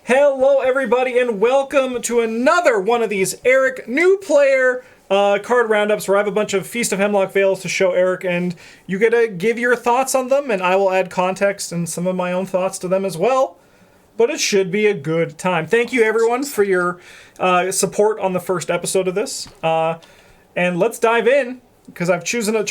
Hello, everybody, and welcome to another one of these Eric New Player card roundups where I have a bunch of Feast of Hemlock Vales to show Eric, and you get to give your thoughts on them, and I will add context and some of my own thoughts to them as well. But it should be a good time. Thank you, everyone, for your support on the first episode of this. And let's dive in, because I've chosen a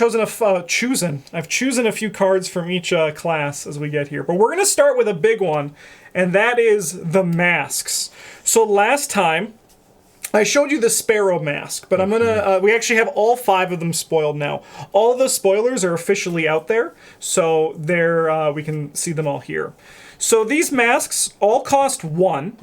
few cards from each class as we get here. But we're going to start with a big one, and that is the masks. So last time, I showed you the Sparrow mask, but I'm going to... we actually have all 5 of them spoiled now. All of the spoilers are officially out there, so they're we can see them all here. So these masks all cost 1.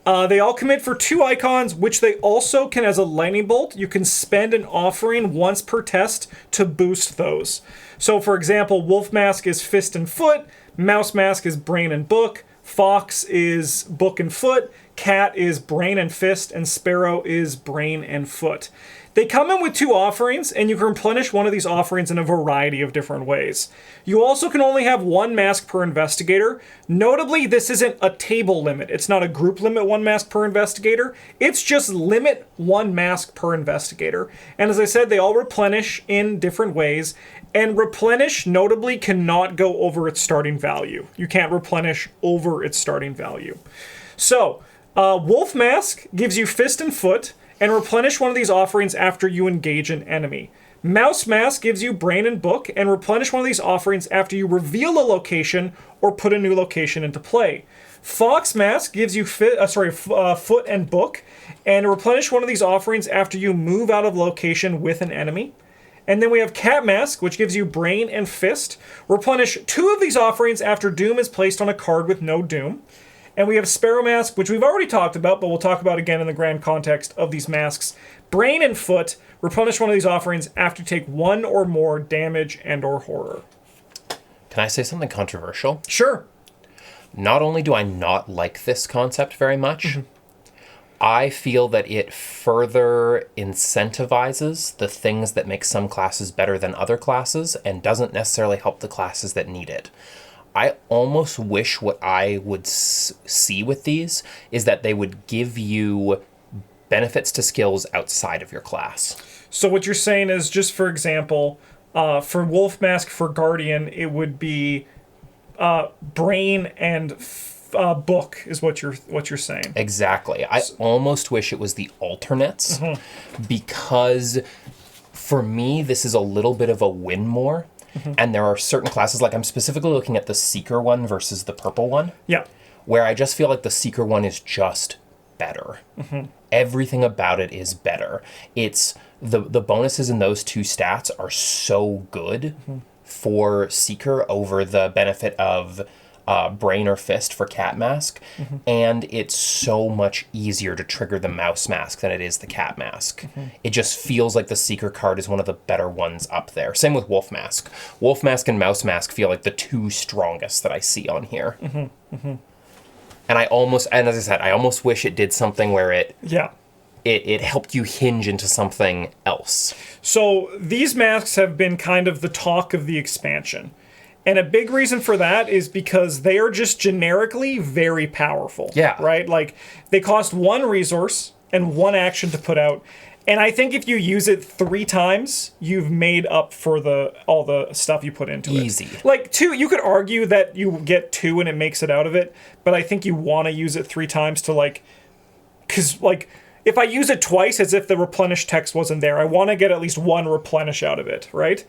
They all commit for 2 icons, which they also can, as a lightning bolt, you can spend an offering once per test to boost those. So, for example, Wolf Mask is Fist and Foot, Mouse Mask is Brain and Book, Fox is Book and Foot, Cat is Brain and Fist, and Sparrow is Brain and Foot. They come in with 2 offerings, and you can replenish one of these offerings in a variety of different ways. You also can only have 1 mask per investigator. Notably, this isn't a table limit. It's not a group limit 1 mask per investigator. It's just limit 1 mask per investigator. And as I said, they all replenish in different ways. And replenish, notably, cannot go over its starting value. You can't replenish over its starting value. So, Wolf Mask gives you Fist and Foot, and replenish one of these offerings after you engage an enemy. Mouse Mask gives you Brain and Book, and replenish one of these offerings after you reveal a location or put a new location into play. Fox Mask gives you Foot and Book, and replenish one of these offerings after you move out of location with an enemy. And then we have Cat Mask, which gives you Brain and Fist. Replenish 2 of these offerings after Doom is placed on a card with no Doom. And we have Sparrow Mask, which we've already talked about, but we'll talk about again in the grand context of these masks. Brain and Foot, replenish one of these offerings after you take 1 or more damage and or horror. Can I say something controversial? Sure. Not only do I not like this concept very much, I feel that it further incentivizes the things that make some classes better than other classes and doesn't necessarily help the classes that need it. I almost wish what I would see with these is that they would give you benefits to skills outside of your class. So what you're saying is, just for example, for Wolf Mask for Guardian, it would be Brain and Book is what you're saying. Exactly. I almost wish it was the alternates, because for me, this is a little bit of a win more. And there are certain classes, like I'm specifically looking at the Seeker one versus the purple one. Yeah. Where I just feel like the Seeker one is just better. Everything about it is better. It's the bonuses in those 2 stats are so good for Seeker over the benefit of Brain or Fist for Cat Mask, and it's so much easier to trigger the Mouse Mask than it is the Cat Mask. It just feels like the Seeker card is one of the better ones up there. Same with Wolf Mask. Wolf Mask and Mouse Mask feel like the 2 strongest that I see on here. And as I said, I almost wish it did something where it helped you hinge into something else. So these masks have been kind of the talk of the expansion. And a big reason for that is because they are just generically very powerful. Yeah. Right? Like, they cost 1 resource and 1 action to put out. And I think if you use it 3 times, you've made up for all the stuff you put into it. Easy. Like, 2, you could argue that you get 2 and it makes it out of it. But I think you want to use it 3 times to, like... Because, like, if I use it twice as if the replenish text wasn't there, I want to get at least 1 replenish out of it, right?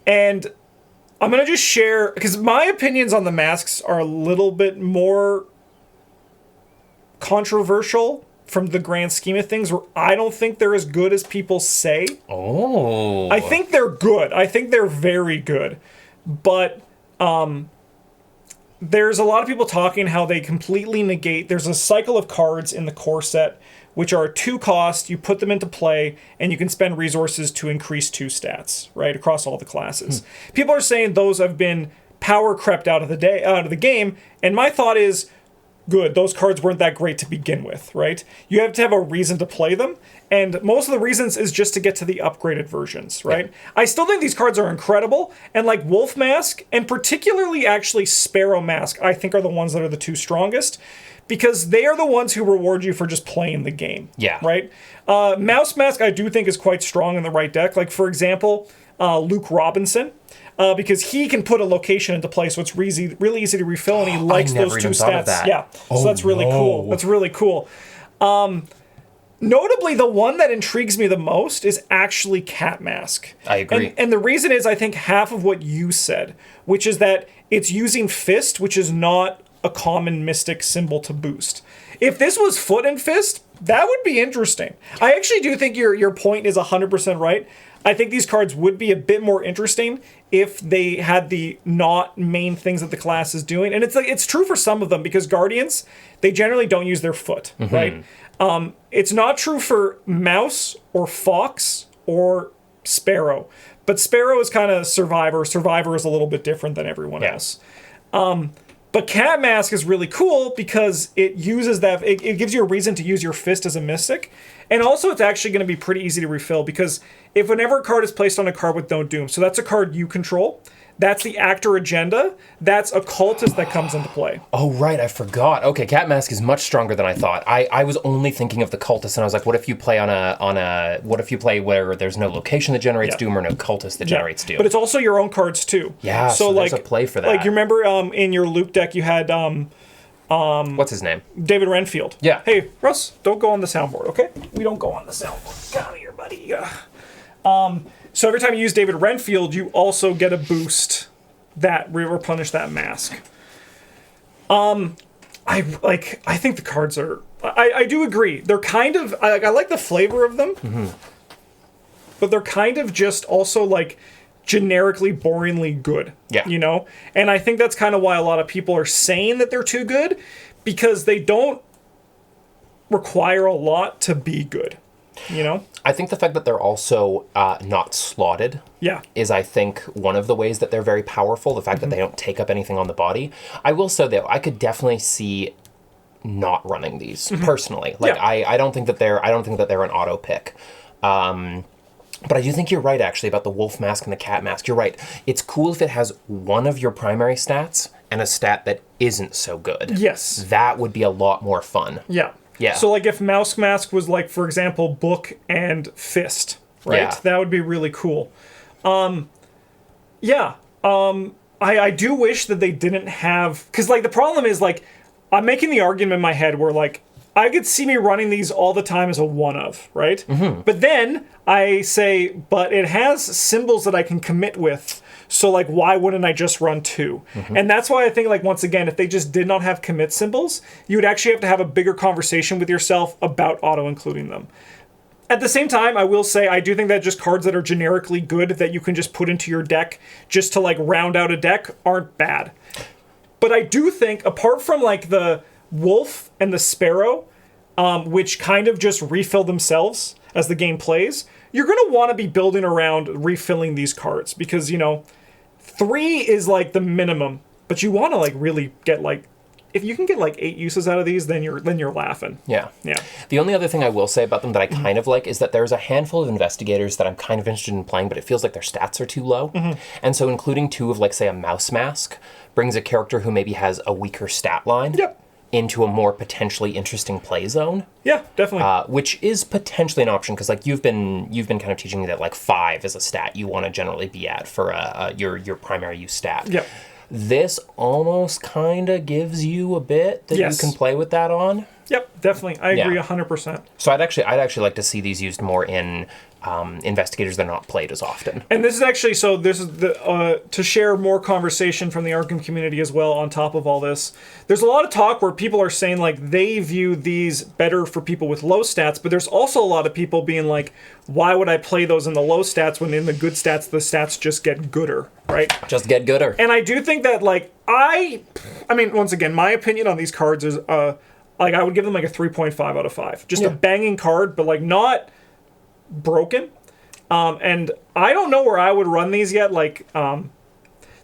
And I'm going to just share, because my opinions on the masks are a little bit more controversial from the grand scheme of things, where I don't think they're as good as people say. Oh. I think they're good. I think they're very good. But there's a lot of people talking how they completely negate. There's a cycle of cards in the core set which are 2 cost, you put them into play, and you can spend resources to increase 2 stats, right, across all the classes. People are saying those have been power crept out of the game, and my thought is, good. Those cards weren't that great to begin with, right? You have to have a reason to play them, and most of the reasons is just to get to the upgraded versions, right? I still think these cards are incredible, and like Wolf Mask, and particularly actually Sparrow Mask, I think are the ones that are the two strongest, because they are the ones who reward you for just playing the game. Yeah. Right? Mouse Mask, I do think, is quite strong in the right deck. Like, for example, Luke Robinson. Because he can put a location into play, so it's really easy to refill, and he likes those two stats. Yeah, so that's really cool. That's really cool. Notably, the one that intrigues me the most is actually Cat Mask. I agree. And the reason is, I think, half of what you said, which is that it's using Fist, which is not a common Mystic symbol to boost. If this was Foot and Fist, that would be interesting. I actually do think your point is 100% right. I think these cards would be a bit more interesting if they had the not main things that the class is doing. And it's true for some of them, because Guardians, they generally don't use their foot, right? It's not true for Mouse or Fox or Sparrow. But Sparrow is kind of Survivor. Survivor is a little bit different than everyone else. But Cat Mask is really cool because it uses that. It gives you a reason to use your Fist as a Mystic. And also, it's actually going to be pretty easy to refill, because if whenever a card is placed on a card with no doom, so that's a card you control, that's the Actor Agenda, that's a Cultist that comes into play. Oh, right, I forgot. Okay, Cat Mask is much stronger than I thought. I was only thinking of the Cultist, and I was like, what if you play what if you play where there's no location that generates doom or no Cultist that generates doom? But it's also your own cards too. Yeah, so there's a play for that. Like, you remember in your Luke deck you had what's his name? David Renfield. Yeah. Hey, Russ, don't go on the soundboard, okay? We don't go on the soundboard. Get out of here, buddy. So every time you use David Renfield, you also get a boost that replenish that mask. I think the cards are. I do agree. They're kind of. I like the flavor of them, but they're kind of just also like generically boringly good. Yeah. You know? And I think that's kind of why a lot of people are saying that they're too good, because they don't require a lot to be good. You know? I think the fact that they're also not slotted is, I think, one of the ways that they're very powerful. The fact that they don't take up anything on the body. I will say, though, I could definitely see not running these personally. Like, I don't think that they're an auto pick. But I do think you're right, actually, about the Wolf Mask and the Cat Mask. You're right. It's cool if it has one of your primary stats and a stat that isn't so good. Yes. That would be a lot more fun. Yeah. Yeah. So, like, if Mouse Mask was, like, for example, Book and Fist, right? Yeah. That would be really cool. I do wish that they didn't have... Because, like, the problem is, like, I'm making the argument in my head where, like, I could see me running these all the time as a one-of, right? But then I say, but it has symbols that I can commit with. So, like, why wouldn't I just run two? And that's why I think, like, once again, if they just did not have commit symbols, you would actually have to have a bigger conversation with yourself about auto-including them. At the same time, I will say, I do think that just cards that are generically good that you can just put into your deck just to, like, round out a deck aren't bad. But I do think, apart from, like, the Wolf and the Sparrow, which kind of just refill themselves as the game plays, you're going to want to be building around refilling these cards, because, you know, 3 is like the minimum, but you want to like really get like, if you can get like 8 uses out of these, then you're laughing. Yeah. Yeah. The only other thing I will say about them that I kind of like is that there's a handful of investigators that I'm kind of interested in playing, but it feels like their stats are too low. And so including 2 of, like, say, a Mouse Mask brings a character who maybe has a weaker stat line into a more potentially interesting play zone. Yeah, definitely. Which is potentially an option, because, like, you've been kind of teaching me that, like, 5 is a stat you want to generally be at for your primary use stat. Yep. This almost kind of gives you a bit that you can play with that on. Yep, definitely. I agree 100%. So I'd actually like to see these used more in investigators that are not played as often. And this is actually, so this is the to share more conversation from the Arkham community as well on top of all this. There's a lot of talk where people are saying, like, they view these better for people with low stats, but there's also a lot of people being like, why would I play those in the low stats when in the good stats, the stats just get gooder, right? Just get gooder. And I do think that, like, I mean, once again, my opinion on these cards is, like, I would give them like a 3.5 out of 5. Just a banging card, but, like, not broken. And I don't know where I would run these yet. Like,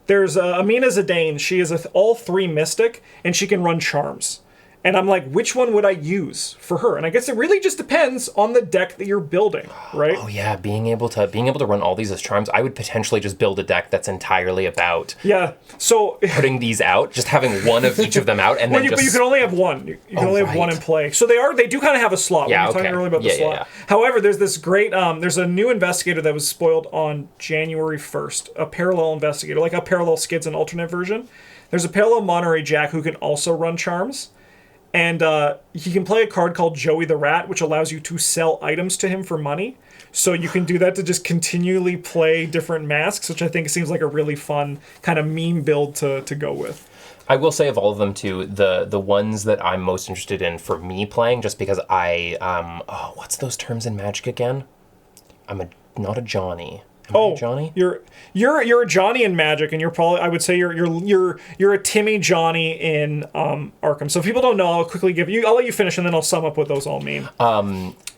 there's Amina Zidane. She is all 3 Mystic, and she can run Charms. And I'm like, which one would I use for her? And I guess it really just depends on the deck that you're building, right? Oh yeah, being able to run all these as charms, I would potentially just build a deck that's entirely about Yeah. So putting these out, just having one of each of them out, and then but you can only have one. You can only have one in play. So they do kind of have a slot. Yeah, we were talking okay. earlier about the Yeah, slot. yeah. However, there's this great there's a new investigator that was spoiled on January 1st, a parallel investigator, like a parallel skids and alternate version. There's a parallel Monterey Jack who can also run charms. And he can play a card called Joey the Rat, which allows you to sell items to him for money. So you can do that to just continually play different masks, which I think seems like a really fun kind of meme build to go with. I will say of all of them too, the ones that I'm most interested in for me playing, just because what's those terms in Magic again? I'm not a Johnny. Am I a Johnny? You're a Johnny in Magic, and you're probably, I would say you're a Timmy Johnny in Arkham. So if people don't know, I'll quickly I'll let you finish, and then I'll sum up what those all mean.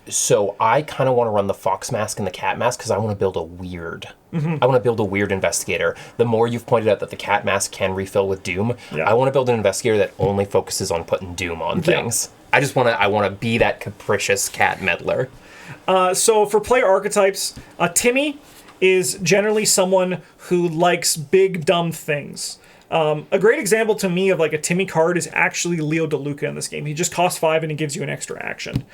So I kind of want to run the Fox Mask and the Cat Mask because I want to build a weird. I want to build a weird investigator. The more you've pointed out that the Cat Mask can refill with Doom, I want to build an investigator that only focuses on putting Doom on things. I want to be that capricious cat meddler. So for player archetypes, Timmy is generally someone who likes big, dumb things. A great example to me of like a Timmy card is actually Leo DeLuca in this game. He just costs 5 and he gives you an extra action.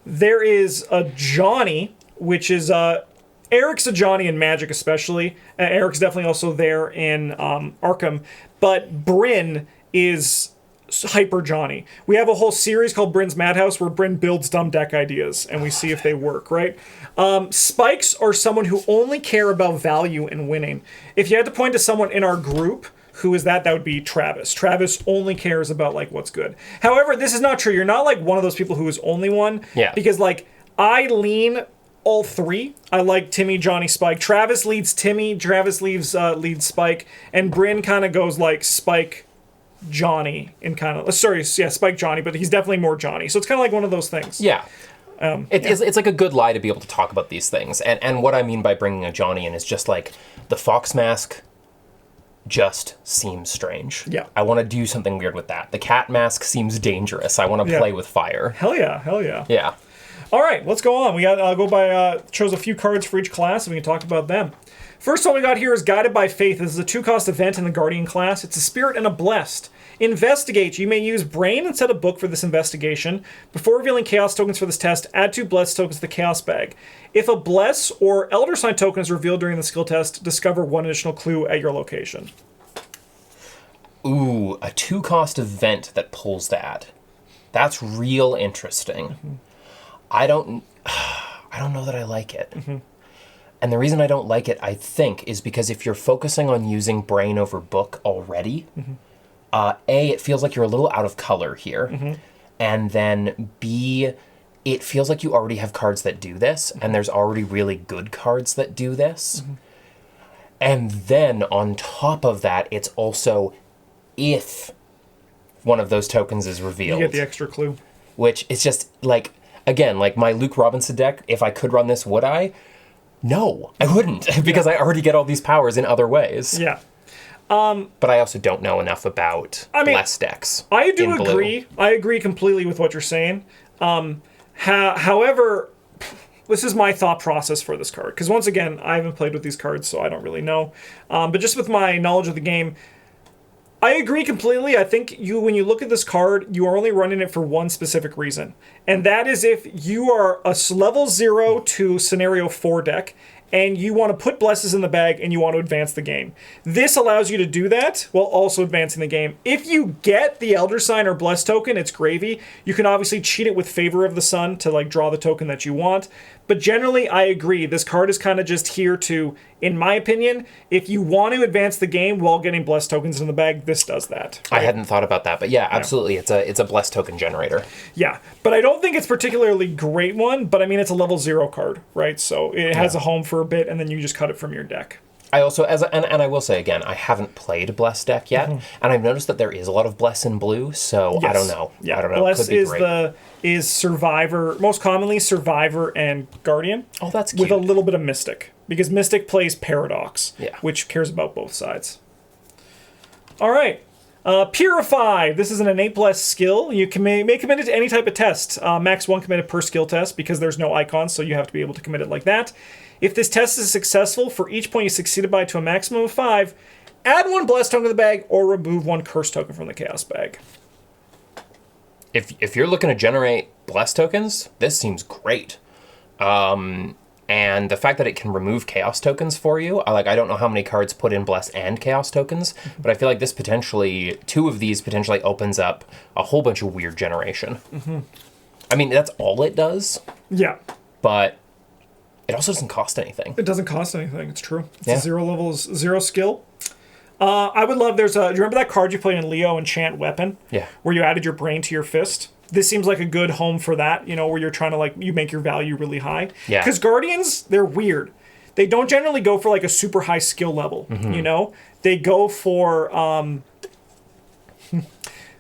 There is a Johnny, which is Eric's a Johnny in Magic especially. Eric's definitely also there in Arkham. But Bryn is Hyper Johnny. We have a whole series called Bryn's Madhouse where Bryn builds dumb deck ideas and we see if they work, right? Spikes are someone who only care about value and winning. If you had to point to someone in our group who is that would be Travis. Travis only cares about like what's good. However, this is not true. You're not like one of those people who is only one. Yeah. Because like I lean all three. I like Timmy, Johnny, Spike. Travis leads Timmy. Travis leads Spike, and Bryn kind of goes like Spike, Johnny, and kind of Spike Johnny, but he's definitely more Johnny. So it's kind of like one of those things. Yeah. It's like a good lie to be able to talk about these things. And what I mean by bringing a Johnny in is just like the Fox Mask just seems strange. Yeah. I want to do something weird with that. The Cat Mask seems dangerous. I want to play with fire. Hell yeah. Yeah. All right, let's go on. We got go by chose a few cards for each class, and we can talk about them. First one we got here is Guided by Faith. This is a 2-cost event in the Guardian class. It's a Spirit and a Blessed. Investigate. You may use Brain instead of Book for this investigation. Before revealing Chaos tokens for this test, add 2 Blessed tokens to the Chaos bag. If a Bless or Elder Sign token is revealed during the skill test, discover 1 additional clue at your location. Ooh, a 2-cost event that pulls that. That's real interesting. Mm-hmm. I don't know that I like it. Mm-hmm. And the reason I don't like it, I think, is because if you're focusing on using Brain over Book already, A, it feels like you're a little out of color here. And then B, it feels like you already have cards that do this, and there's already really good cards that do this. And then on top of that, it's also if one of those tokens is revealed. You get the extra clue. Which is just like, again, like my Luke Robinson deck, if I could run this, would I? No, I wouldn't, because I already get all these powers in other ways. Yeah. But I also don't know enough about less decks. I do agree. I agree completely with what you're saying. However, this is my thought process for this card. Because once again, I haven't played with these cards, so I don't really know. But just with my knowledge of the game, I agree completely. I think when you look at this card, you are only running it for one specific reason. And that is if you are a level 0 to scenario 4 deck, and you want to put Blesses in the bag and you want to advance the game. This allows you to do that while also advancing the game. If you get the Elder Sign or Bless token, it's gravy. You can obviously cheat it with Favor of the Sun to like draw the token that you want. But generally, I agree. This card is kind of just here to, in my opinion, if you want to advance the game while getting Bless tokens in the bag, this does that. Right? I hadn't thought about that, but yeah, absolutely. It's a Bless token generator. Yeah, but I don't think it's particularly great one, but I mean, it's a level 0 card, right? So it has a home for a bit, and then you just cut it from your deck. I also, and I will say again, I haven't played Bless deck yet, and I've noticed that there is a lot of Bless in blue, so I don't know. Yeah, I don't know. Bless is Survivor, most commonly Survivor and Guardian. Oh, that's cute. With a little bit of Mystic, because Mystic plays Paradox, which cares about both sides. All right. Purify. This is an innate bless skill. You can may commit it to any type of test. Max 1 committed per skill test because there's no icons, so you have to be able to commit it like that. If this test is successful, for each point you succeeded by to a maximum of 5, add 1 bless token to the bag or remove 1 curse token from the chaos bag. If you're looking to generate bless tokens, this seems great. And the fact that it can remove chaos tokens for you, I don't know how many cards put in bless and chaos tokens, but I feel like this potentially, 2 of these potentially opens up a whole bunch of weird generation. I mean, that's all it does. Yeah. But it also doesn't cost anything. It doesn't cost anything. It's true. It's a 0 level, 0 skill. I would love, do you remember that card you played in Leo, Enchant Weapon? Yeah. Where you added your brain to your fist? This seems like a good home for that, where you're trying to, you make your value really high. Yeah. Because Guardians, they're weird. They don't generally go for, a super high skill level, They go for,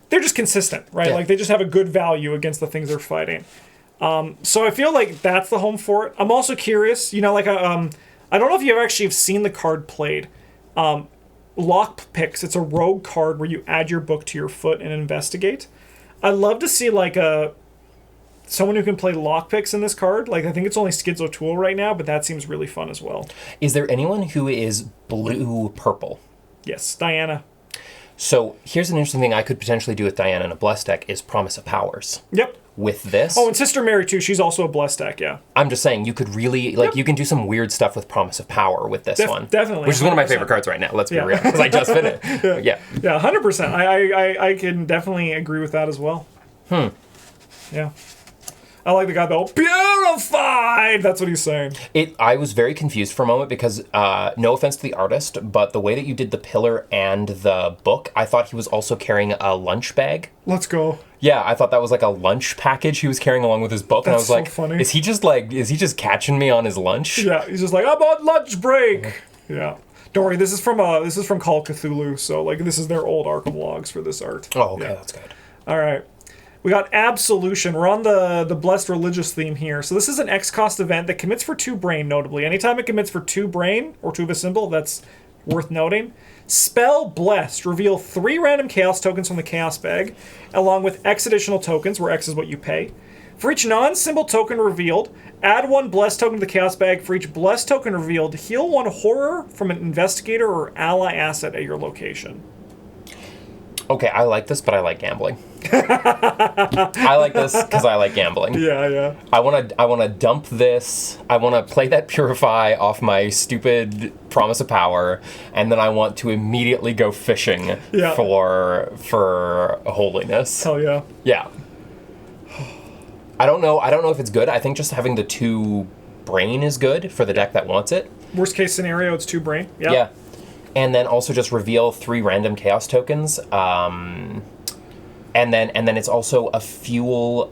they're just consistent, right? Yeah. They just have a good value against the things they're fighting. So I feel like that's the home for it. I'm also curious, I don't know if you ever actually have seen the card played. Lock Picks, it's a rogue card where you add your book to your foot and investigate. I'd love to see someone who can play lockpicks in this card. I think it's only Skids O'Toole right now, but that seems really fun as well. Is there anyone who is blue-purple? Yes, Diana. So here's an interesting thing I could potentially do with Diana in a Bless deck is Promise of Powers. Yep. With this... Oh, and Sister Mary, too. She's also a Bless deck, yeah. I'm just saying, you could really... you can do some weird stuff with Promise of Power with this one. Definitely. Which is one of my favorite cards right now, let's be real, because I just finished. Yeah. Yeah, 100%. I can definitely agree with that as well. Yeah. I like the guy, though. Purified! That's what he's saying. I was very confused for a moment because, no offense to the artist, but the way that you did the pillar and the book, I thought he was also carrying a lunch bag. Let's go. Yeah, I thought that was a lunch package he was carrying along with his book. That's and I was so funny. Is he just catching me on his lunch? Yeah, he's just I'm on lunch break. Yeah. Don't worry, this is from Call of Cthulhu, so this is their old Arkham logs for this art. Oh, okay, yeah. That's good. All right. We got Absolution. We're on the Blessed Religious theme here. So this is an X-cost event that commits for 2 brain, notably. Anytime it commits for 2 brain, or 2 of a symbol, that's worth noting. Spell Blessed. Reveal 3 random Chaos tokens from the Chaos bag, along with X additional tokens, where X is what you pay. For each non-symbol token revealed, add 1 Blessed token to the Chaos bag. For each Blessed token revealed, heal 1 horror from an investigator or ally asset at your location. Okay, I like this, but I like gambling. I like this because I like gambling. Yeah. I wanna dump this. I wanna play that Purify off my stupid Promise of Power, and then I want to immediately go fishing for holiness. Hell yeah. Yeah. I don't know if it's good. I think just having the 2 brain is good for the deck that wants it. Worst case scenario, it's 2 brain. Yeah. Yeah. And then also just reveal 3 random Chaos tokens. And then it's also a fuel.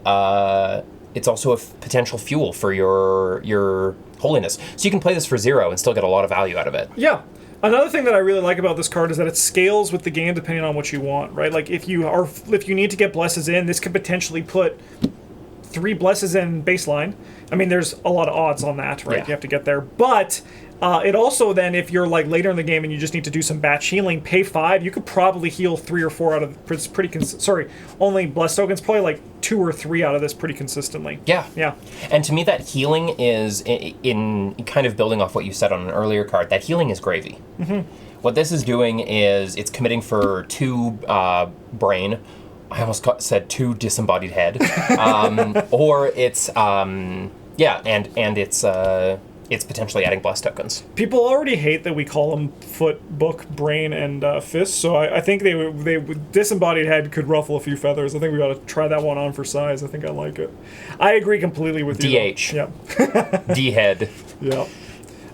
It's also a potential fuel for your holiness. So you can play this for 0 and still get a lot of value out of it. Yeah. Another thing that I really like about this card is that it scales with the game depending on what you want, right? If you need to get blesses in, this could potentially put 3 blesses in baseline. I mean, there's a lot of odds on that, right? Yeah. You have to get there, but. It also then, if you're later in the game and you just need to do some batch healing, pay 5. You could probably heal 3 or 4 out of only blessed tokens, probably 2 or 3 out of this pretty consistently. Yeah. And to me, that healing is in kind of building off what you said on an earlier card. That healing is gravy. Mm-hmm. What this is doing is it's committing for 2 brain. I almost said 2 disembodied head, or it's and it's potentially adding blessed tokens. People already hate that we call them foot, book, brain, and fist, so I think they disembodied head could ruffle a few feathers. I think we ought to try that one on for size. I think I like it. I agree completely with you. DH. Yeah. D-head. Yeah.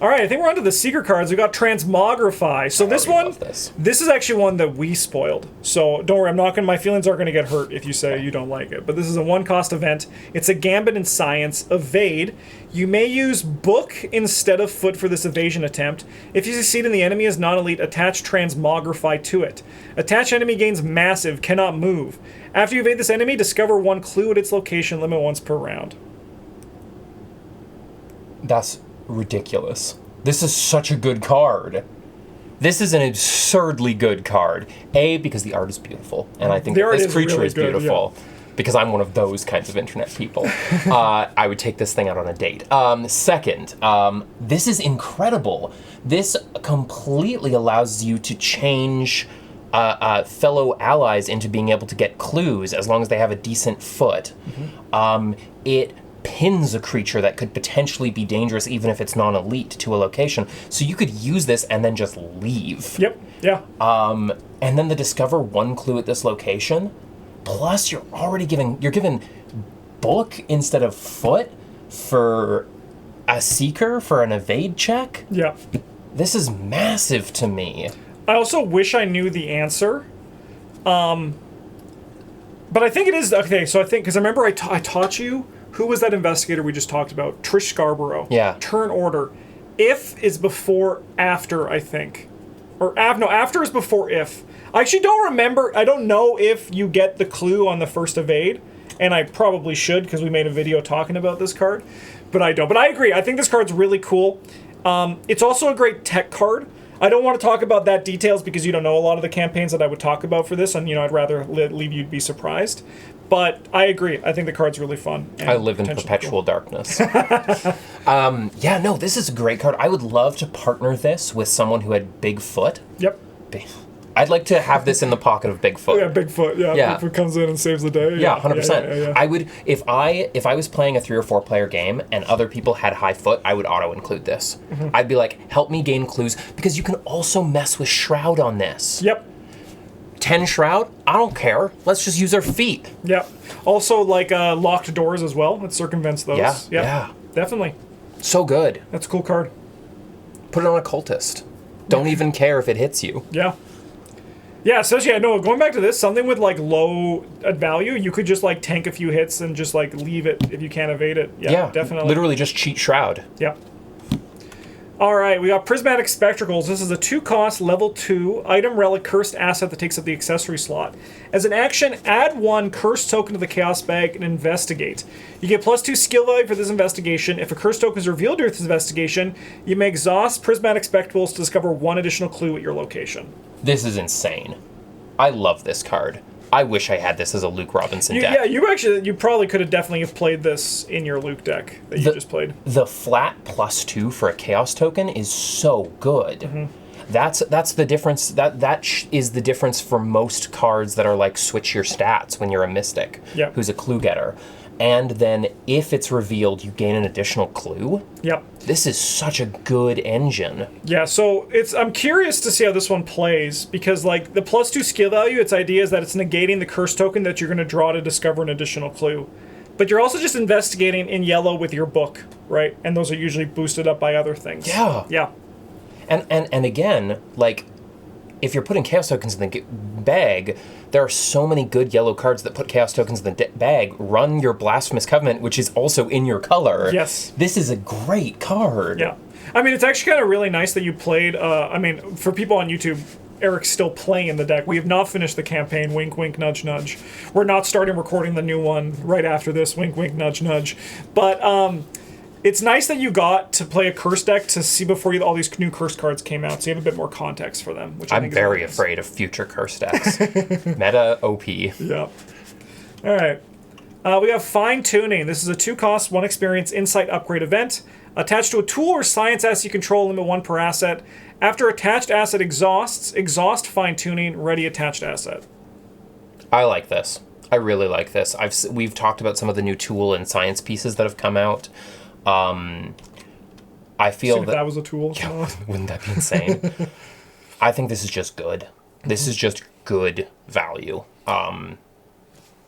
All right, I think we're on to the Seeker cards. We got Transmogrify. So this is actually one that we spoiled. So don't worry, my feelings aren't going to get hurt if you say you don't like it. But this is a 1-cost event. It's a Gambit in Science. Evade. You may use Book instead of Foot for this evasion attempt. If you succeed and the enemy is non-elite, attach Transmogrify to it. Attach enemy gains Massive, cannot move. After you evade this enemy, discover 1 clue at its location, limit once per round. That's ridiculous. This is such a good card. This is an absurdly good card. A, because the art is beautiful, and I think The that art this is creature really is good, beautiful. Because I'm one of those kinds of internet people. I would take this thing out on a date. Second, this is incredible. This completely allows you to change fellow allies into being able to get clues as long as they have a decent foot. It pins a creature that could potentially be dangerous even if it's non-elite to a location. So you could use this and then just leave. Yep. Yeah. And then the discover one clue at this location. Plus, you're given book instead of foot for a seeker for an evade check. Yeah. This is massive to me. I also wish I knew the answer. But I think it is okay. So I think because I remember I taught you who was that investigator we just talked about, Trish Scarborough. Yeah. Turn order. If is before after, I think, or no, after is before if. I actually don't remember. I don't know if you get the clue on the first evade, and I probably should because we made a video talking about this card, but I don't. But I agree. I think this card's really cool. It's also a great tech card. I don't want to talk about that details because you don't know a lot of the campaigns that I would talk about for this, and I'd rather leave you to be surprised. But I agree. I think the card's really fun. I live in perpetual darkness. Yeah, no, this is a great card. I would love to partner this with someone who had Bigfoot. Yep. I'd like to have this in the pocket of Bigfoot. Yeah, Bigfoot. Yeah, Bigfoot comes in and saves the day. Yeah, 100%. Yeah. I would, if I was playing a 3 or 4 player game and other people had high foot, I would auto include this. I'd be like, help me gain clues because you can also mess with Shroud on this. Yep. 10 Shroud, I don't care. Let's just use our feet. Yep. Also, locked doors as well. It circumvents those. Yeah. Definitely. So good. That's a cool card. Put it on a cultist. Don't even care if it hits you. Yeah. Yeah, especially, going back to this, something with, low value, you could just, tank a few hits and just, leave it if you can't evade it. Yeah, definitely. Literally just cheat Shroud. Yeah. All right, we got Prismatic Spectacles. This is a 2-cost, level 2, item relic cursed asset that takes up the accessory slot. As an action, add 1 cursed token to the Chaos Bag and investigate. You get +2 skill value for this investigation. If a cursed token is revealed during this investigation, you may exhaust Prismatic Spectacles to discover 1 additional clue at your location. This is insane. I love this card. I wish I had this as a Luke Robinson deck. Yeah, you probably could have definitely played this in your Luke deck that you just played. The flat +2 for a Chaos token is so good. That's the difference. That is the difference for most cards that are switch your stats when you're a Mystic, who's a clue getter. And then if it's revealed, you gain an additional clue. Yep. This is such a good engine. Yeah, so I'm curious to see how this one plays because the +2 skill value, its idea is that it's negating the curse token that you're going to draw to discover an additional clue. But you're also just investigating in yellow with your book, right? And those are usually boosted up by other things. Yeah. Yeah. And again, if you're putting Chaos tokens in the bag, there are so many good yellow cards that put Chaos tokens in the bag. Run your Blasphemous Covenant, which is also in your color. Yes. This is a great card. Yeah. I mean, it's actually kind of really nice that you played, for people on YouTube, Eric's still playing the deck. We have not finished the campaign. Wink, wink, nudge, nudge. We're not starting recording the new one right after this. Wink, wink, nudge, nudge. But, it's nice that you got to play a curse deck to see before all these new curse cards came out, so you have a bit more context for them. Which I'm very afraid of future curse decks. Meta OP. Yeah. All right. We have Fine Tuning. This is a 2-cost, 1 experience insight upgrade event. Attached to a tool or science asset you control, limit 1 per asset. After attached asset exhausts, exhaust Fine Tuning, ready attached asset. I like this. I really like this. We've talked about some of the new tool and science pieces that have come out. I feel that was a tool. Yeah, wouldn't that be insane? I think this is just good. This is just good value.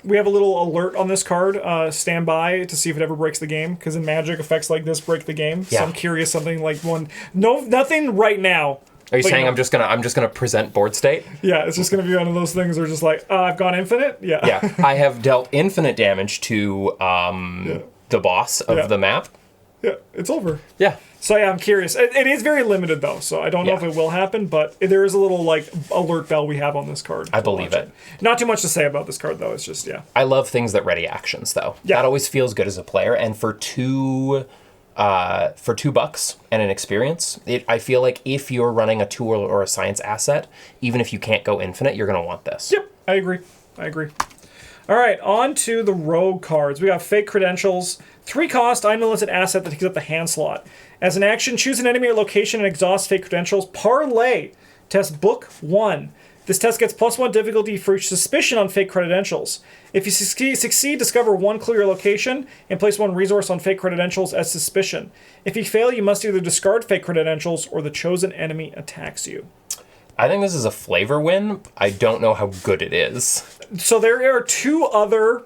We have a little alert on this card. Stand by to see if it ever breaks the game, because in Magic, effects like this break the game. Yeah. So I'm curious, something like one. No, nothing right now. Are you saying I'm just gonna present board state? Yeah, it's just gonna be one of those things where just I've gone infinite. Yeah. Yeah, I have dealt infinite damage to the boss of the map. Yeah, it's over. Yeah. So yeah, I'm curious. It is very limited though, so I don't know if it will happen, but there is a little alert bell we have on this card. I believe it. Not too much to say about this card though. It's just I love things that ready actions though. Yeah. That always feels good as a player, and for 2 for $2 and an experience. I feel like if you're running a tool or a science asset, even if you can't go infinite, you're going to want this. Yep, I agree. All right, on to the rogue cards. We got fake credentials. 3 cost, item illicit asset that takes up the hand slot. As an action, choose an enemy or location and exhaust fake credentials. Parlay. Test book 1. This test gets +1 difficulty for each suspicion on fake credentials. If you succeed, discover 1 clear location and place 1 resource on fake credentials as suspicion. If you fail, you must either discard fake credentials or the chosen enemy attacks you. I think this is a flavor win. I don't know how good it is. So there are 2 other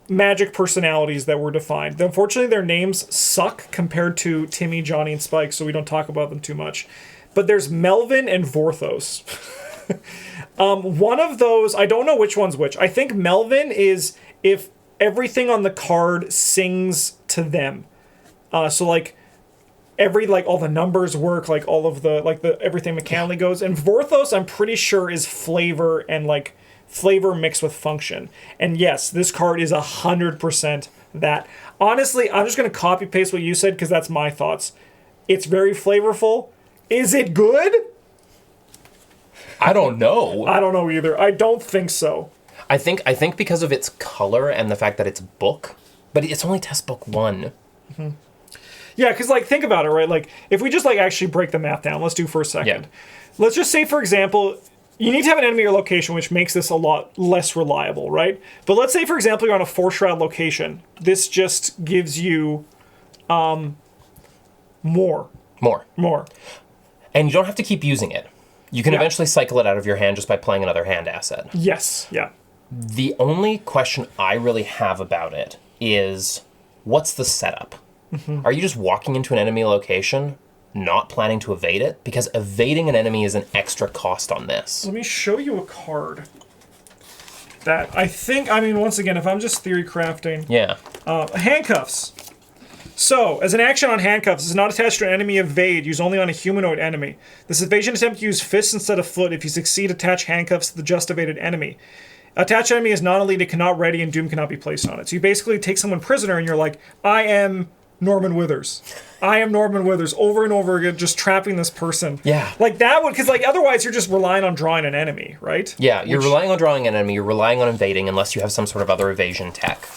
magic personalities that were defined. Unfortunately, their names suck compared to Timmy, Johnny, and Spike, so we don't talk about them too much. But there's Melvin and Vorthos. One of those, I don't know which one's which. I think Melvin is if everything on the card sings to them. So like all the numbers work, like all of the everything mechanically goes. And Vorthos, I'm pretty sure, is flavor and like flavor mixed with function. And yes, this card is 100% that. Honestly, I'm just gonna copy paste what you said because that's my thoughts. It's very flavorful. Is it good? I don't know. I don't know either. I don't think so. I think because of its color and the fact that it's book, but it's only test book 1. Mm-hmm. Yeah, because like think about it, right? Like if we just like actually break the math down, let's do for a second. Yeah. Let's just say, for example, you need to have an enemy or location, which makes this a lot less reliable, right? But let's say, for example, you're on a 4-shroud location. This just gives you more. And you don't have to keep using it. You can eventually cycle it out of your hand just by playing another hand asset. Yes, yeah. The only question I really have about it is, what's the setup? Mm-hmm. Are you just walking into an enemy location, not planning to evade it? Because evading an enemy is an extra cost on this. Let me show you a card that I think, once again, if I'm just theory crafting. Yeah. Handcuffs. So, as an action on handcuffs, is not attached to an enemy evade, used only on a humanoid enemy. This evasion attempt use fists instead of foot. If you succeed, attach handcuffs to the just evaded enemy. Attached enemy is non-elite, it cannot ready, and doom cannot be placed on it. So you basically take someone prisoner and you're like, I am Norman Withers. I am Norman Withers, over and over again, just trapping this person. Yeah. Like that would, because like otherwise you're just relying on drawing an enemy, right? Yeah, you're relying on drawing an enemy, you're relying on evading unless you have some sort of other evasion tech.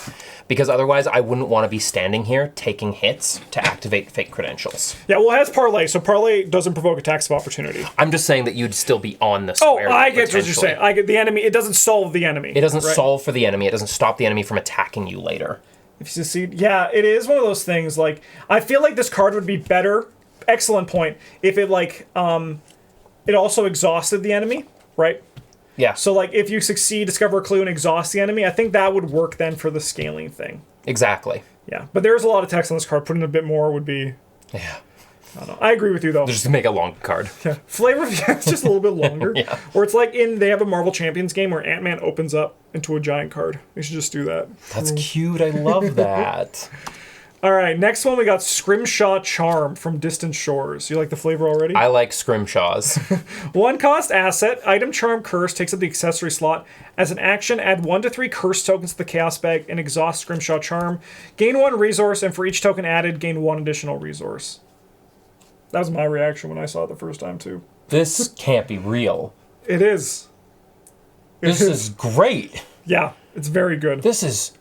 Because otherwise, I wouldn't want to be standing here taking hits to activate fake credentials. Yeah, well, it has Parlay, so Parlay doesn't provoke attacks of opportunity. I'm just saying that you'd still be on the square. Oh, I get what you're saying. I get the enemy. It doesn't solve the enemy. It doesn't solve for the enemy. It doesn't stop the enemy from attacking you later. If you succeed, yeah, it is one of those things. Like, I feel like this card would be better. Excellent point. If it it also exhausted the enemy, right? Yeah. So, like, if you succeed, discover a clue, and exhaust the enemy, I think that would work then for the scaling thing. Exactly. Yeah. But there's a lot of text on this card. Putting a bit more would be... Yeah. I don't know. I agree with you, though. Just make a long card. Yeah. Flavor, it's just a little bit longer. Yeah. Or it's like they have a Marvel Champions game where Ant-Man opens up into a giant card. They should just do that. That's cute. I love that. All right, next one we got Scrimshaw Charm from Distant Shores. You like the flavor already? I like Scrimshaws. 1 cost asset, item Charm Curse takes up the accessory slot. As an action, add 1 to 3 curse tokens to the Chaos Bag and exhaust Scrimshaw Charm. Gain 1 resource, and for each token added, gain 1 additional resource. That was my reaction when I saw it the first time, too. This can't be real. It is. This is great. Yeah, it's very good. This is...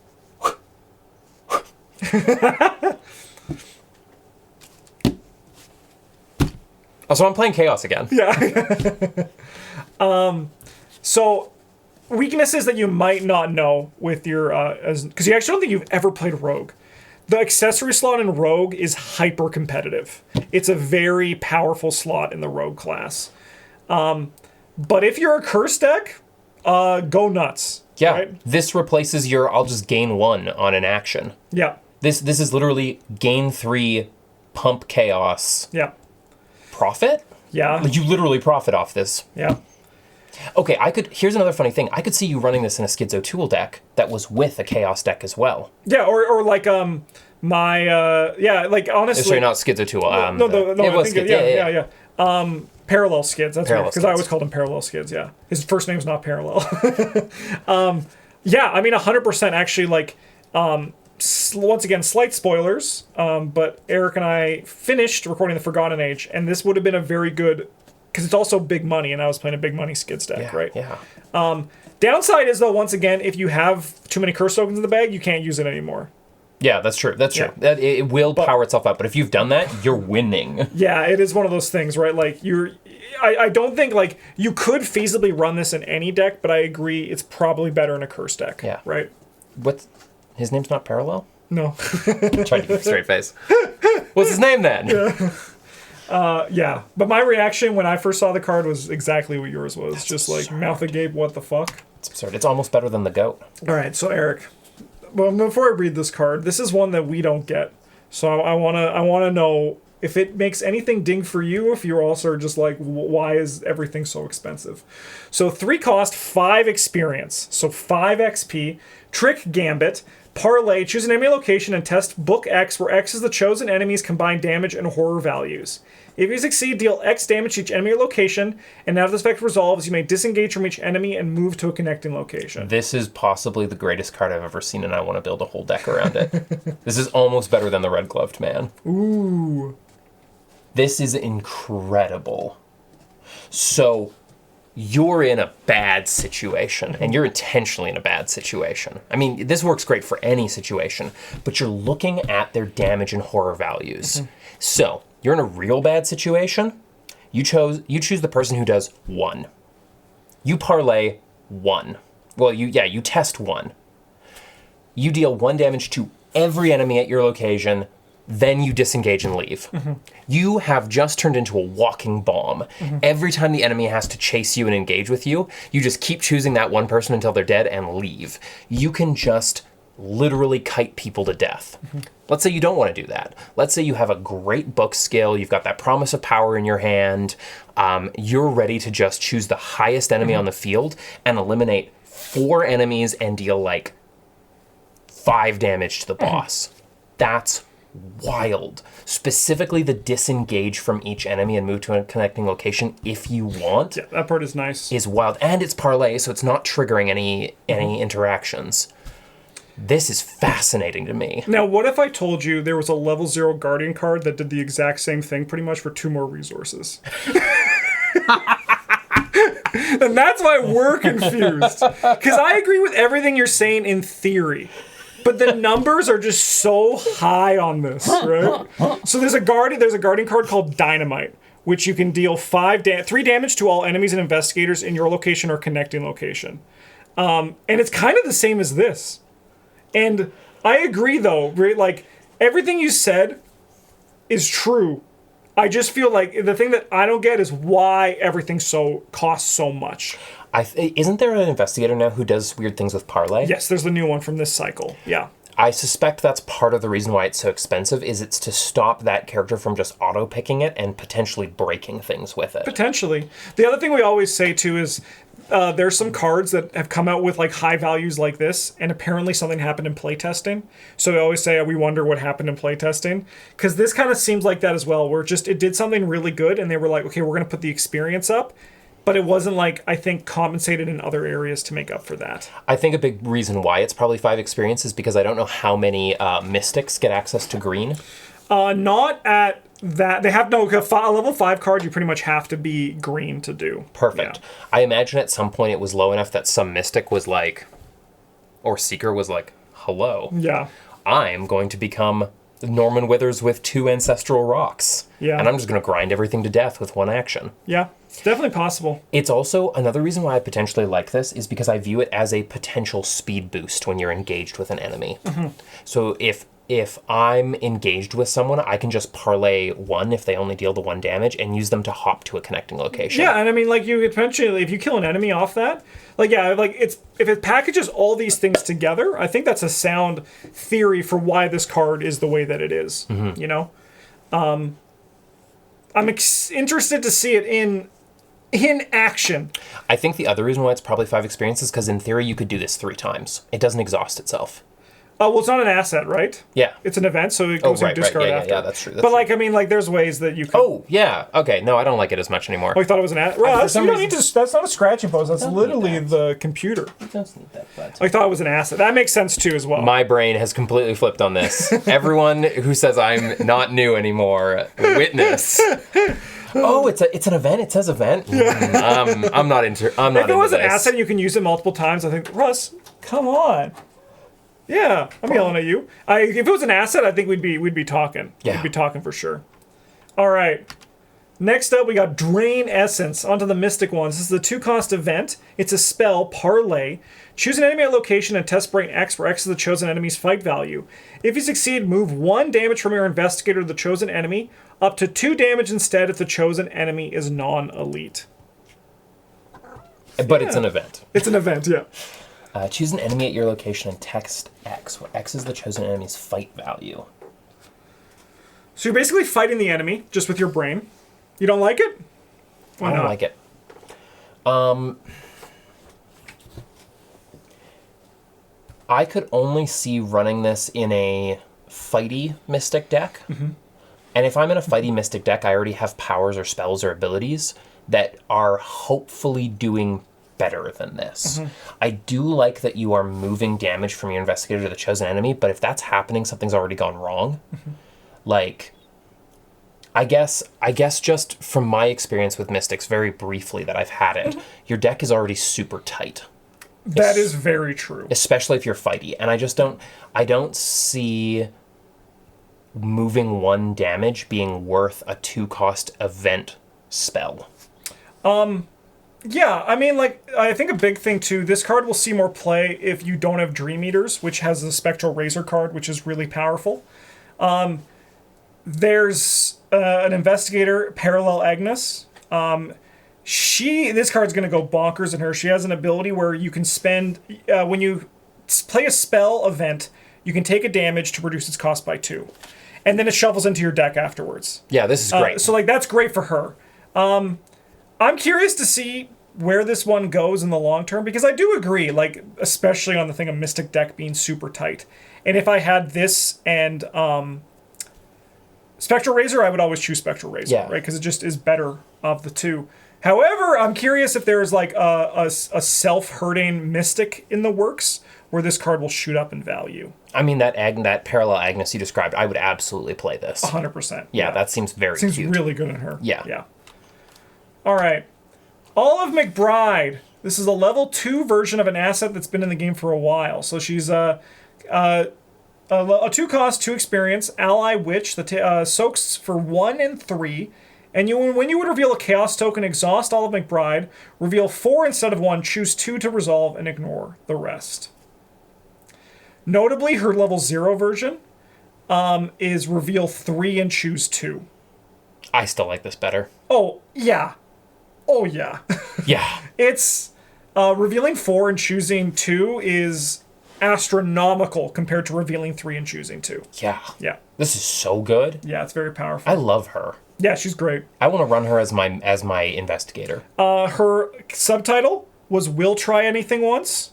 So I'm playing Chaos again. Yeah. So weaknesses that you might not know with your because you actually don't think you've ever played Rogue. The accessory slot in Rogue is hyper competitive. It's a very powerful slot in the Rogue class. But if you're a curse deck, go nuts. Yeah. Right? This replaces your I'll just gain 1 on an action. Yeah. This is literally gain 3, pump chaos. Yeah. Profit? Yeah. You literally profit off this. Yeah. Okay, here's another funny thing. I could see you running this in a Schizo Tool deck that was with a Chaos deck as well. Yeah, or like like honestly. Sorry, not Schizo Tool. No, it was Skids. Yeah. Parallel Skids. That's right. Because I always called him Parallel Skids. Yeah, his first name's not Parallel. Yeah, 100% actually like. once again, slight spoilers, but Eric and I finished recording the Forgotten Age, and this would have been a very good, because it's also big money, and I was playing a big money Skids deck, right? Yeah. Downside is, though, once again, if you have too many curse tokens in the bag, you can't use it anymore. Yeah, that's true. That's true. It will power itself up, but if you've done that, you're winning. Yeah, it is one of those things, right? Like, I don't think, like, you could feasibly run this in any deck, but I agree it's probably better in a curse deck. Yeah. Right? His name's not Parallel? No. Trying to keep a straight face. What's his name then? Yeah. But my reaction when I first saw the card was exactly what yours was. That's just like, absurd. mouth agape, what the fuck? It's absurd. It's almost better than the GOAT. All right, so Eric, well, before I read this card, this is one that we don't get. So I wanna know if it makes anything ding for you, if you're also just like, why is everything so expensive? So 3 cost, 5 experience. So 5 XP, Trick Gambit, Parlay, choose an enemy location and test Book X, where X is the chosen enemy's combined damage and horror values. If you succeed, deal X damage to each enemy or location, and after this effect resolves, you may disengage from each enemy and move to a connecting location. This is possibly the greatest card I've ever seen, and I want to build a whole deck around it. This is almost better than the Red Gloved Man. Ooh. This is incredible. So, you're in a bad situation, and you're intentionally in a bad situation. I mean, this works great for any situation, but you're looking at their damage and horror values. So, you're in a real bad situation. You choose the person who does 1. You parlay 1. Well, you test 1. You deal 1 damage to every enemy at your location, then you disengage and leave. You have just turned into a walking bomb. Every time the enemy has to chase you and engage with you, you just keep choosing that one person until they're dead and leave. You can just literally kite people to death. Let's say you don't want to do that. Let's say you have a great book skill, you've got that promise of power in your hand, you're ready to just choose the highest enemy on the field and eliminate 4 enemies and deal like 5 damage to the boss. That's wild. Specifically the disengage from each enemy and move to a connecting location if you want. Yeah, that part is nice. Is wild. And it's parlay, so it's not triggering any interactions. This is fascinating to me. Now, what if I told you there was a level 0 Guardian card that did the exact same thing pretty much for 2 more resources? And that's why we're confused. Because I agree with everything you're saying in theory. But the numbers are just so high on this, right? So there's a Guardian card called Dynamite, which you can deal 3 damage to all enemies and investigators in your location or connecting location. And it's kind of the same as this. And I agree, though, right? Like, everything you said is true. I just feel like the thing that I don't get is why everything costs so much. Isn't there an investigator now who does weird things with parlay? Yes, there's the new one from this cycle. Yeah. I suspect that's part of the reason why it's so expensive, is it's to stop that character from just auto-picking it and potentially breaking things with it. Potentially. The other thing we always say, too, is there's some cards that have come out with like high values like this, and apparently something happened in playtesting. So we always say we wonder what happened in playtesting, because this kind of seems like that as well, where it did something really good, and they were like, okay, we're going to put the experience up, but it wasn't like, I think, compensated in other areas to make up for that. I think a big reason why it's probably 5 experience is because I don't know how many mystics get access to green. Not at that. They have a level 5 card you pretty much have to be green to do. Perfect. Yeah. I imagine at some point it was low enough that some mystic was like, or seeker was like, hello. Yeah. I'm going to become Norman Withers with 2 ancestral rocks. Yeah. And I'm just going to grind everything to death with 1 action. Yeah. It's definitely possible. It's also, another reason why I potentially like this is because I view it as a potential speed boost when you're engaged with an enemy. So if I'm engaged with someone, I can just parlay 1 if they only deal the 1 damage and use them to hop to a connecting location. Yeah, and I mean, like, you potentially, if you kill an enemy off that, like, yeah, like, if it packages all these things together, I think that's a sound theory for why this card is the way that it is, you know? I'm interested to see it in action. I think the other reason why it's probably 5 experience is because in theory you could do this 3 times. It doesn't exhaust itself. Well, it's not an asset, right? Yeah. It's an event, so it goes in right, discard yeah, after. yeah, that's true. That's but true. like, I mean, like, there's ways that you can. Oh, yeah. Okay, no, I don't like it as much anymore. Oh, you thought it was an asset? Russ, some you don't reason- need to. That's not a scratching post. That's Don't literally need the computer. It does need that, but... I thought it was an asset. That makes sense too, as well. My brain has completely flipped on this. Everyone who says I'm not new anymore, witness. Oh, it's an event. It says event. I'm not into. I'm not If it into was an this. asset, you can use it multiple times. I think, Russ, come on. Yeah, I'm yelling at you. If it was an asset, I think we'd be talking. Yeah. We'd be talking for sure. All right. Next up, we got Drain Essence. Onto the Mystic ones. This is the 2-cost event. It's a spell, Parlay. Choose an enemy at location and test Brain X, where X is the chosen enemy's fight value. If you succeed, move 1 damage from your investigator to the chosen enemy, up to 2 damage instead if the chosen enemy is non-elite. But it's an event. It's an event, yeah. Choose an enemy at your location and text X, where X is the chosen enemy's fight value. So you're basically fighting the enemy just with your brain. You don't like it? Why I don't not? like it. I could only see running this in a fighty Mystic deck. Mm-hmm. And if I'm in a fighty Mystic deck, I already have powers or spells or abilities that are hopefully doing better than this. Mm-hmm. I do like that you are moving damage from your investigator to the chosen enemy, but if that's happening, something's already gone wrong. Mm-hmm. Like, I guess just from my experience with Mystics, very briefly that I've had it, your deck is already super tight. That is very true. Especially if you're fighty. And I don't see moving 1 damage being worth a 2-cost event spell. Yeah, I mean, like, I think a big thing, too, this card will see more play if you don't have Dream Eaters, which has the Spectral Razor card, which is really powerful. There's an Investigator, Parallel Agnes. This card's going to go bonkers in her. She has an ability where you can spend, when you play a spell event, you can take a damage to reduce its cost by 2. And then it shuffles into your deck afterwards. Yeah, this is great. So, like, that's great for her. I'm curious to see where this one goes in the long term, because I do agree, like, especially on the thing of Mystic deck being super tight. And if I had this and Spectral Razor, I would always choose Spectral Razor, Yeah. right? Because it just is better of the two. However, I'm curious if there's like a self-hurting Mystic in the works where this card will shoot up in value. I mean, that Parallel Agnes you described, I would absolutely play this. 100%. Yeah, that seems very Seems cute. really good in her. Yeah. Yeah. All right. Olive McBride. This is a level 2 version of an asset that's been in the game for a while. So she's a 2-cost, 2 experience, ally witch that soaks for 1 and 3. And when you would reveal a chaos token, exhaust Olive McBride, reveal 4 instead of 1, choose 2 to resolve, and ignore the rest. Notably, her level 0 version is reveal 3 and choose 2. I still like this better. Oh, yeah. Oh, yeah. Yeah. It's revealing 4 and choosing 2 is astronomical compared to revealing 3 and choosing 2. Yeah. Yeah. This is so good. Yeah, it's very powerful. I love her. Yeah, she's great. I want to run her as my investigator. Her subtitle was "Will Try Anything Once,"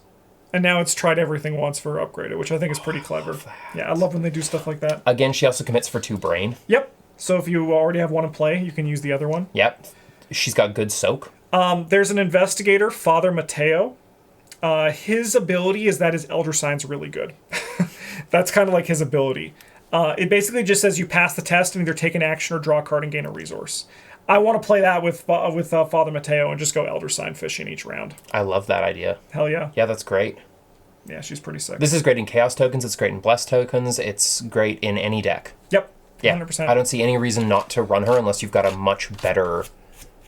and now it's "Tried Everything Once" for upgraded, which I think is pretty clever. Yeah, I love when they do stuff like that. Again, she also commits for 2 brain. Yep. So if you already have one in play, you can use the other one. Yep. She's got good soak. There's an investigator, Father Mateo. His ability is that his Elder Sign's really good. That's kind of like his ability. It basically just says you pass the test and either take an action or draw a card and gain a resource. I want to play that with Father Mateo and just go Elder Sign fishing each round. I love that idea. Hell yeah. Yeah, that's great. Yeah, she's pretty sick. This is great in Chaos tokens. It's great in Blessed tokens. It's great in any deck. Yep. Yeah, 100%. I don't see any reason not to run her unless you've got a much better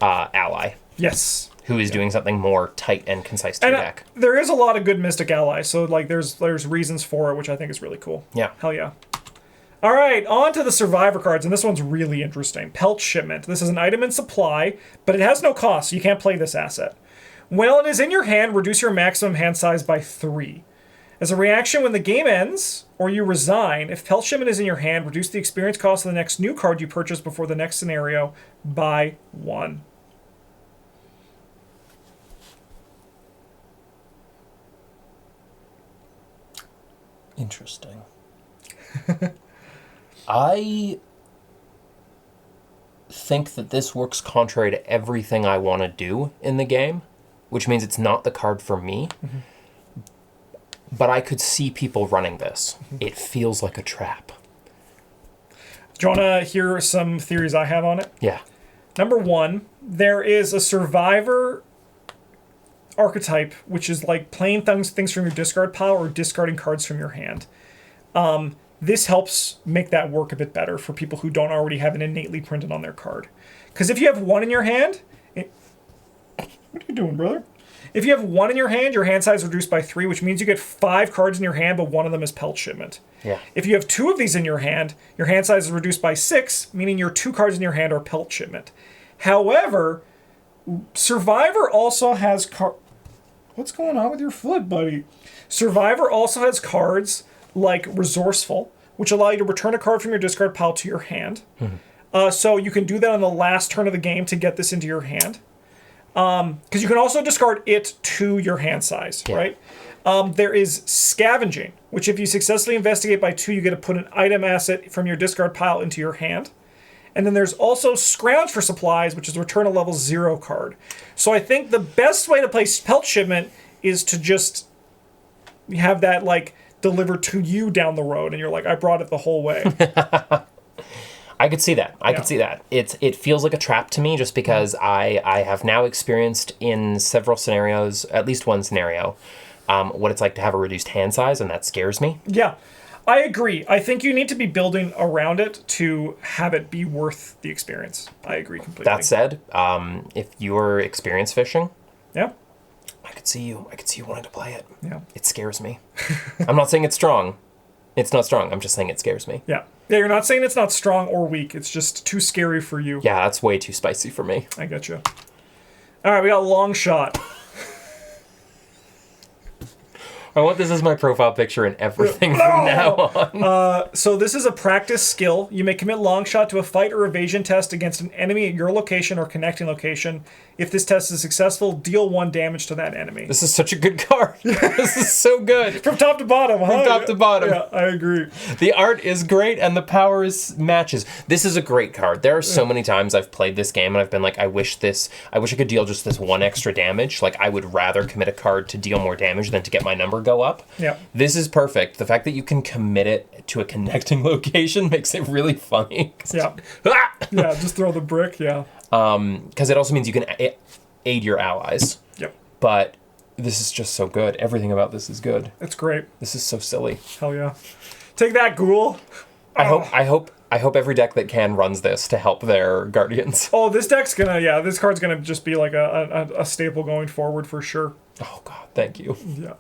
ally Yes. who is doing something more tight and concise to your And deck. there is a lot of good Mystic allies, so like there's reasons for it, which I think is really cool. Yeah. Hell yeah. All right, on to the Survivor cards, and this one's really interesting. Pelt Shipment. This is an item in supply, but it has no cost, so you can't play this asset. While it is in your hand, reduce your maximum hand size by 3. As a reaction, when the game ends, or you resign, if Pelt Shipment is in your hand, reduce the experience cost of the next new card you purchase before the next scenario by 1. Interesting. I think that this works contrary to everything I want to do in the game, which means it's not the card for me. Mm-hmm. But I could see people running this. Mm-hmm. It feels like a trap. Do you want to hear some theories I have on it? Yeah. Number one, there is a survivor archetype, which is like playing things from your discard pile or discarding cards from your hand. This helps make that work a bit better for people who don't already have it innately printed on their card. Because if you have one in your hand... What are you doing, brother? If you have one in your hand, your hand size is reduced by 3, which means you get 5 cards in your hand, but one of them is Pelt Shipment. Yeah. If you have 2 of these in your hand size is reduced by 6, meaning your 2 cards in your hand are Pelt Shipment. However, Survivor also has What's going on with your foot, buddy? Survivor also has cards like Resourceful, which allow you to return a card from your discard pile to your hand. Mm-hmm. So you can do that on the last turn of the game to get this into your hand. Because you can also discard it to your hand size, right? There is Scavenging, which if you successfully investigate by 2, you get to put an item asset from your discard pile into your hand. And then there's also Scrounge for Supplies, which is return a level 0 card. So I think the best way to play Pelt Shipment is to just have that, like, delivered to you down the road, and you're like, I brought it the whole way. I could see that. I could see that. It feels like a trap to me just because I have now experienced in several scenarios, at least one scenario, what it's like to have a reduced hand size, and that scares me. Yeah, I agree. I think you need to be building around it to have it be worth the experience. I agree completely. That said, if you're experience fishing, yeah, I could see you wanting to play it. Yeah. It scares me. I'm not saying it's strong. It's not strong. I'm just saying it scares me. Yeah. Yeah, you're not saying it's not strong or weak. It's just too scary for you. Yeah, that's way too spicy for me. I get you. All right, we got Long Shot. I want this as my profile picture and everything from now on. So this is a practice skill. You may commit long shot to a fight or evasion test against an enemy at your location or connecting location. If this test is successful, deal 1 damage to that enemy. This is such a good card. This is so good. From top to bottom, huh? From top to bottom. Yeah, I agree. The art is great and the power is matches. This is a great card. There are so many times I've played this game and I've been like, I wish I could deal just this 1 extra damage. Like, I would rather commit a card to deal more damage than to get my number go up. Yeah. This is perfect. The fact that you can commit it to a connecting location makes it really funny. Yeah. Yeah, just throw the brick, yeah. Because it also means you can aid your allies. Yep. But this is just so good. Everything about this is good. It's great. This is so silly. Hell yeah. Take that, Ghoul. I hope every deck that can runs this to help their guardians. Oh, this card's gonna just be like a staple going forward for sure. Oh god, thank you. Yeah.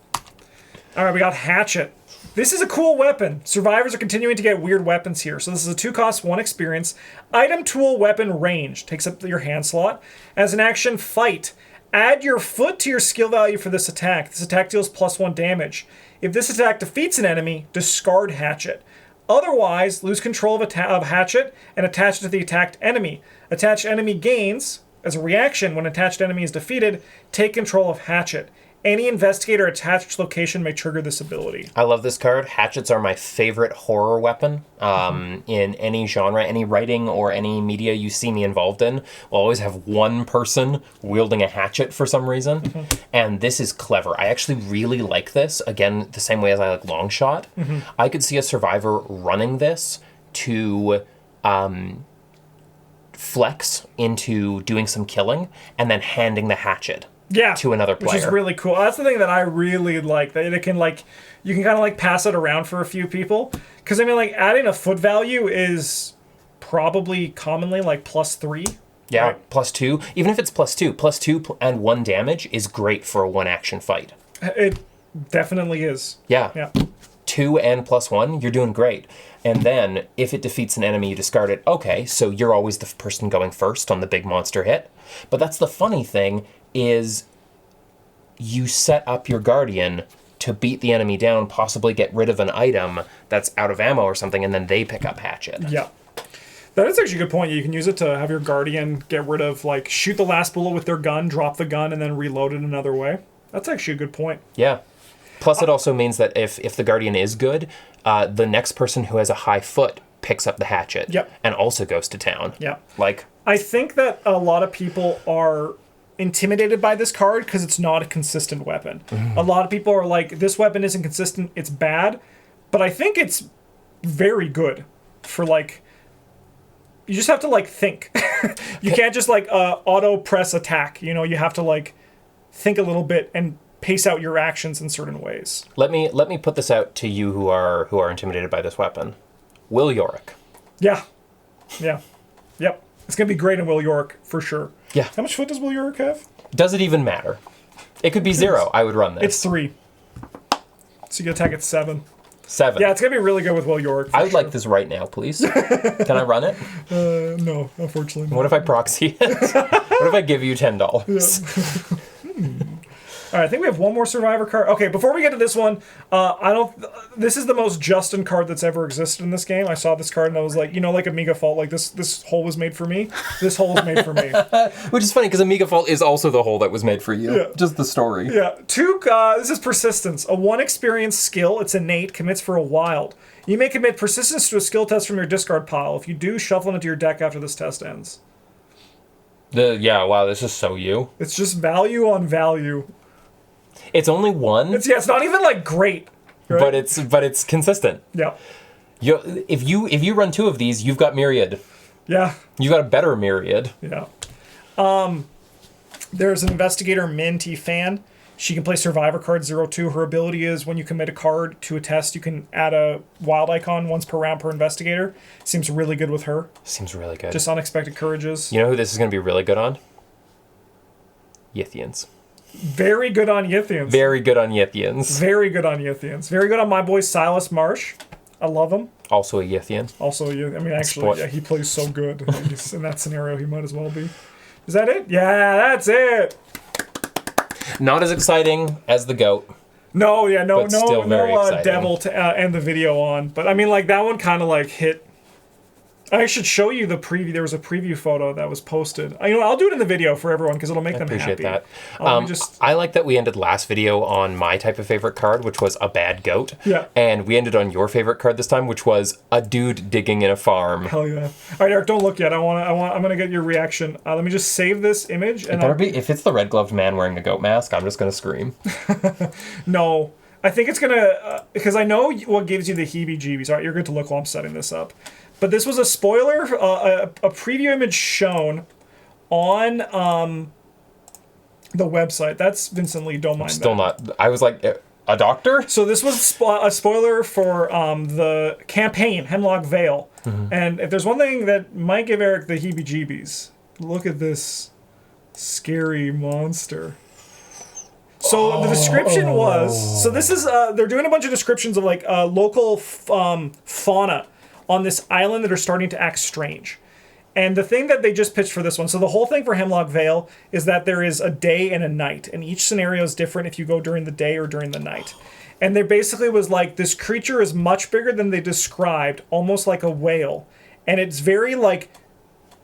All right, we got Hatchet. This is a cool weapon. Survivors are continuing to get weird weapons here. So this is a 2 cost, 1 experience. Item, tool, weapon, range. Takes up your hand slot. As an action, fight. Add your foot to your skill value for this attack. This attack deals +1 damage. If this attack defeats an enemy, discard Hatchet. Otherwise, lose control of Hatchet and attach it to the attacked enemy. Attached enemy gains, as a reaction when attached enemy is defeated, take control of Hatchet. Any investigator attached location may trigger this ability. I love this card. Hatchets are my favorite horror weapon in any genre, any writing or any media you see me involved in. We'll always have one person wielding a hatchet for some reason. Mm-hmm. And this is clever. I actually really like this. Again, the same way as I like Long Shot. Mm-hmm. I could see a survivor running this to flex into doing some killing and then handing the hatchet. Yeah, to another player. Which is really cool. That's the thing that I really like. That it can, like, you can kind of like pass it around for a few people. Because I mean, like, adding a foot value is probably commonly like +3. Yeah, right? +2. Even if it's +2 and 1 damage is great for a 1 action fight. It definitely is. Yeah. Yeah. 2 and +1, you're doing great. And then if it defeats an enemy, you discard it. Okay, so you're always the person going first on the big monster hit. But that's the funny thing. Is you set up your guardian to beat the enemy down, possibly get rid of an item that's out of ammo or something, and then they pick up hatchet. Yeah. That is actually a good point. You can use it to have your guardian get rid of, like, shoot the last bullet with their gun, drop the gun, and then reload it another way. That's actually a good point. Yeah. Plus, it also means that if the Guardian is good, the next person who has a high foot picks up the hatchet. Yep. And also goes to town. Yep. Like, I think that a lot of people are intimidated by this card because it's not a consistent weapon. A lot of people are like, this weapon isn't consistent, it's bad. But I think it's very good for, like, you just have to, like, think. You can't just, like, auto press attack. You know, you have to, like, think a little bit and pace out your actions in certain ways. let me put this out to you who are intimidated by this weapon. Will Yorick. Yeah. Yeah. Yep. It's going to be great in Will Yorick, for sure. Yeah. How much foot does Will Yorick have? Does it even matter? It could be 0. I would run this. It's 3. So you can attack at 7. 7. Yeah, it's going to be really good with Will Yorick. I would like this right now, please. Can I run it? No, unfortunately not. What if I proxy it? What if I give you $10? All right, I think we have one more Survivor card. Okay, before we get to this one, this is the most Justin card that's ever existed in this game. I saw this card and I was like, you know, like Amiga Fault, like this hole was made for me. This hole was made for me. Which is funny because Amiga Fault is also the hole that was made for you. Yeah. Just the story. Yeah. 2, this is Persistence. A 1 experience skill. It's innate. Commits for a wild. You may commit Persistence to a skill test from your discard pile. If you do, shuffle it into your deck after this test ends. Wow, this is so you. It's just value on value. It's only 1, It's not even like great. Right? but it's consistent. Yeah. If you run 2 of these, you've got Myriad. Yeah. You got a better Myriad. Yeah. There's an Investigator Min T Fan. She can play Survivor card 0/2. Her ability is when you commit a card to a test, you can add a wild icon once per round per Investigator. Seems really good with her. Seems really good. Just Unexpected Courages. You know who this is going to be really good on? Yithians. Very good on Yithians. Very good on Yithians. Very good on Yithians. Very good on my boy Silas Marsh. I love him. Also a Yithian. Also, I mean, actually, yeah, he plays so good. In that scenario, he might as well be. Is that it? Yeah, that's it. Not as exciting as the goat. No, yeah, no But still very exciting. devil to end the video on. But I mean, like, that one kind of like hit. I should show you the preview. There was a preview photo that was posted. I'll do it in the video for everyone because it'll make them Appreciate happy. that. I like that we ended last video on my type of favorite card, which was a bad goat. Yeah. And we ended on your favorite card this time, which was a dude digging in a farm. Hell yeah! All right, Eric, don't look yet. I'm gonna get your reaction. Let me just save this image. And If it's the red gloved man wearing a goat mask, I'm just gonna scream. No, I think it's gonna because I know what gives you the heebie-jeebies. All right, you're good to look while I'm setting this up. But this was a spoiler, a preview image shown on the website. That's Vincent Lee. Don't mind Still that. not. I was like, a doctor? So this was a spoiler for the campaign, Hemlock Vale. And if there's one thing that might give Eric the heebie-jeebies, look at this scary monster. So the description was, so this is, they're doing a bunch of descriptions of like local fauna on this island that are starting to act strange. And the thing that they just pitched for this one, so the whole thing for Hemlock Vale is that there is a day and a night, and each scenario is different if you go during the day or during the night. And there basically was like, this creature is much bigger than they described, almost like a whale. And it's very like,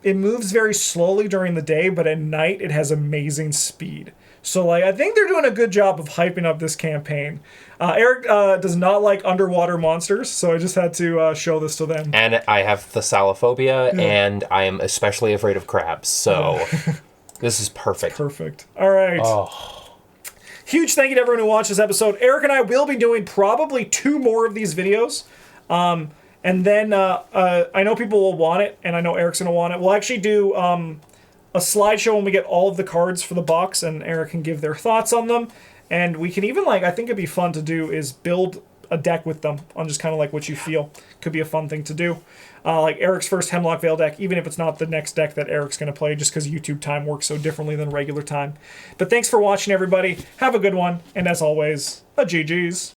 it moves very slowly during the day, but at night it has amazing speed. So like, I think they're doing a good job of hyping up this campaign. Eric does not like underwater monsters, so I just had to show this to them. And I have thalassophobia, and I am especially afraid of crabs, so this is perfect. Perfect. All right. Oh. Huge thank you to everyone who watched this episode. Eric and I will be doing probably 2 more of these videos. And then I know people will want it, and I know Eric's going to want it. We'll actually do a slideshow when we get all of the cards for the box, and Eric can give their thoughts on them. And we can even, like, I think it'd be fun to do is build a deck with them on just kind of like what you feel. Could be a fun thing to do. Like Eric's first Hemlock Vale deck, even if it's not the next deck that Eric's going to play, just because YouTube time works so differently than regular time. But thanks for watching, everybody. Have a good one. And as always, a GG's.